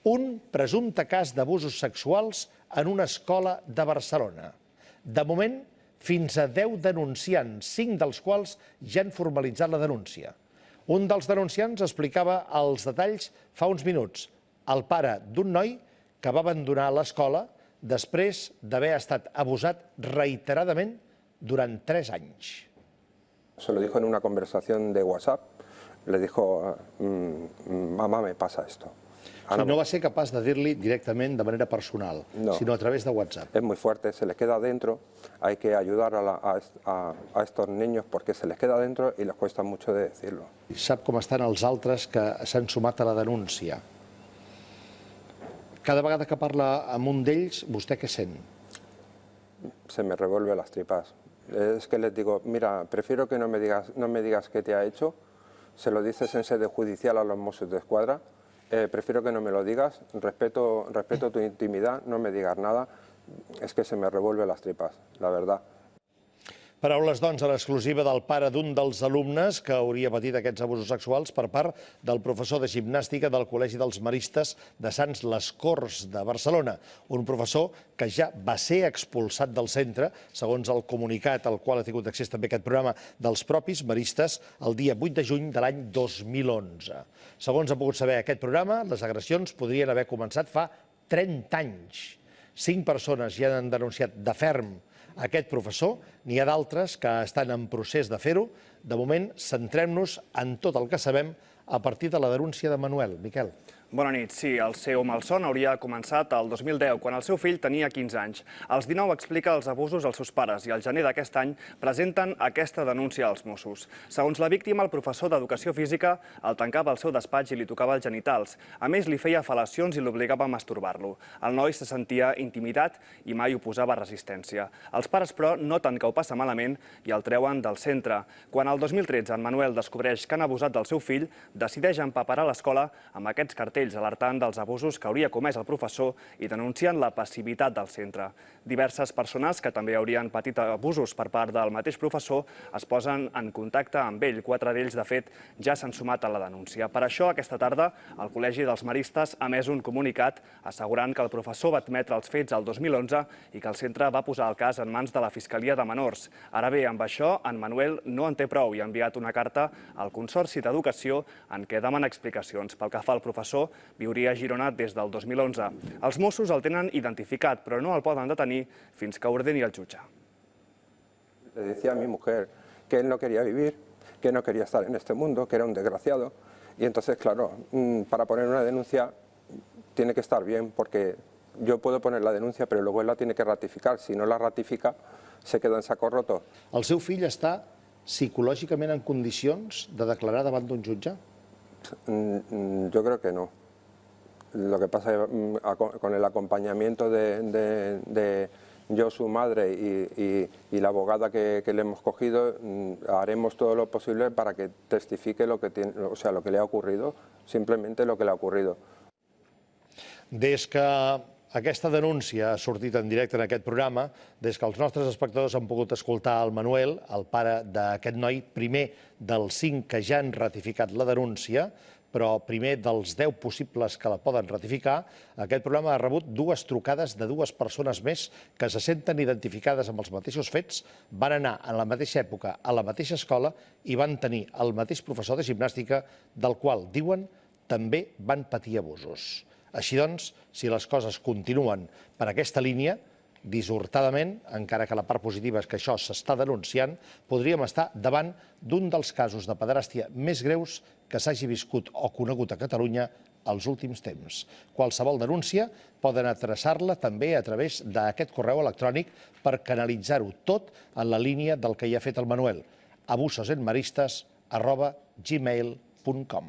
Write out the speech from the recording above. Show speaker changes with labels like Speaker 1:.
Speaker 1: un presumpte cas d'abusos sexuals en una escola de Barcelona. De moment, fins a 10 denunciants, 5 dels quals ja han formalitzat la denúncia. Un dels denunciants explicava els detalls fa uns minuts. El pare d'un noi que va abandonar l'escola després d'haver estat abusat reiteradament durant 3 anys.
Speaker 2: Se lo dijo en una conversación de WhatsApp. Le dijo, mamá, me pasa esto.
Speaker 1: No va ser capaç de dir-li directament de manera personal, sinó a través de WhatsApp.
Speaker 2: Es muy fuerte, se les queda dentro, hay que ayudar a estos niños porque se les queda dentro y les cuesta mucho de decirlo.
Speaker 1: Sap com estan els altres que s'han sumat a la denúncia? Cada vegada que parla amb un d'ells, vostè què sent?
Speaker 2: Se me revuelven las tripas. Es que les digo, mira, prefiero que no me digas qué te ha hecho, se lo dices en sede judicial a los Mossos d'Esquadra, prefiero que no me lo digas, respeto tu intimidad, no me digas nada, es que se me revuelven las tripas, la verdad.
Speaker 1: Paraules, doncs, a l'exclusiva del pare d'un dels alumnes que hauria patit aquests abusos sexuals per part del professor de gimnàstica del Col·legi dels Maristes de Sants les Corts de Barcelona. Un professor que ja va ser expulsat del centre, segons el comunicat al qual ha tingut accés també aquest programa dels propis maristes, el dia 8 de juny de l'any 2011. Segons ha pogut saber aquest programa, les agressions podrien haver començat fa 30 anys. 5 persones ja han denunciat de ferm aquest professor, n'hi ha d'altres que estan en procés de fer-ho. De moment, centrem-nos en tot el que sabem a partir de la denúncia de Manuel. Miquel.
Speaker 3: Bona nit. Sí, el seu malson hauria començat el 2010, quan el seu fill tenia 15 anys. Als 19 explica els abusos als seus pares i al gener d'aquest any presenten aquesta denúncia als Mossos. Segons la víctima, el professor d'Educació Física el tancava al seu despatx i li tocava els genitals. A més, li feia fel·lacions i l'obligava a masturbar-lo. El noi se sentia intimidat i mai oposava resistència. Els pares, però, noten que ho passa malament i el treuen del centre. Quan el 2013 en Manuel descobreix que han abusat del seu fill, decideix empaperar l'escola amb aquests cartells alertant dels abusos que hauria comès el professor i denunciant la passivitat del centre. Diverses persones que també haurien patit abusos per part del mateix professor es posen en contacte amb ell. 4 d'ells, de fet, ja s'han sumat a la denúncia. Per això, aquesta tarda, el Col·legi dels Maristes ha emès un comunicat assegurant que el professor va admetre els fets el 2011 i que el centre va posar el cas en mans de la Fiscalia de Menors. Ara bé, amb això, en Manuel no en té prou i ha enviat una carta al Consorci d'Educació en què demana explicacions. Pel que fa al professor, viuria a Girona des del 2011. Els Mossos el tenen identificat, però no el poden detenir fins que ordeni el jutge.
Speaker 2: Le decía a mi mujer que él no quería vivir, que no quería estar en este mundo, que era un desgraciado. Y entonces, claro, para poner una denuncia tiene que estar bien, porque yo puedo poner la denuncia, pero luego él la tiene que ratificar. Si no la ratifica, se queda en saco roto.
Speaker 1: El seu fill està psicològicament en condicions de declarar davant d'un jutge?
Speaker 2: Yo creo que no. Lo que pasa es que con el acompañamiento de yo, su madre y la abogada que le hemos cogido, haremos todo lo posible para que testifique lo que le ha ocurrido, simplemente lo que le ha ocurrido.
Speaker 1: Des que aquesta denúncia ha sortit en directe en aquest programa, des que els nostres espectadors han pogut escoltar el Manuel, el pare d'aquest noi, primer dels 5 que ja han ratificat la denúncia, però primer dels 10 possibles que la poden ratificar, aquest programa ha rebut 2 trucades de 2 persones més que se senten identificades amb els mateixos fets, van anar en la mateixa època a la mateixa escola i van tenir el mateix professor de gimnàstica, del qual, diuen, també van patir abusos. Així doncs, si les coses continuen per aquesta línia, dissortadament, encara que la part positiva és que això s'està denunciant, podríem estar davant d'un dels casos de pederàstia més greus que s'hagi viscut o conegut a Catalunya els últims temps. Qualsevol denúncia poden adreçar-la també a través d'aquest correu electrònic per canalitzar-ho tot en la línia del que hi ha fet el Manuel, abusosenmaristes@gmail.com.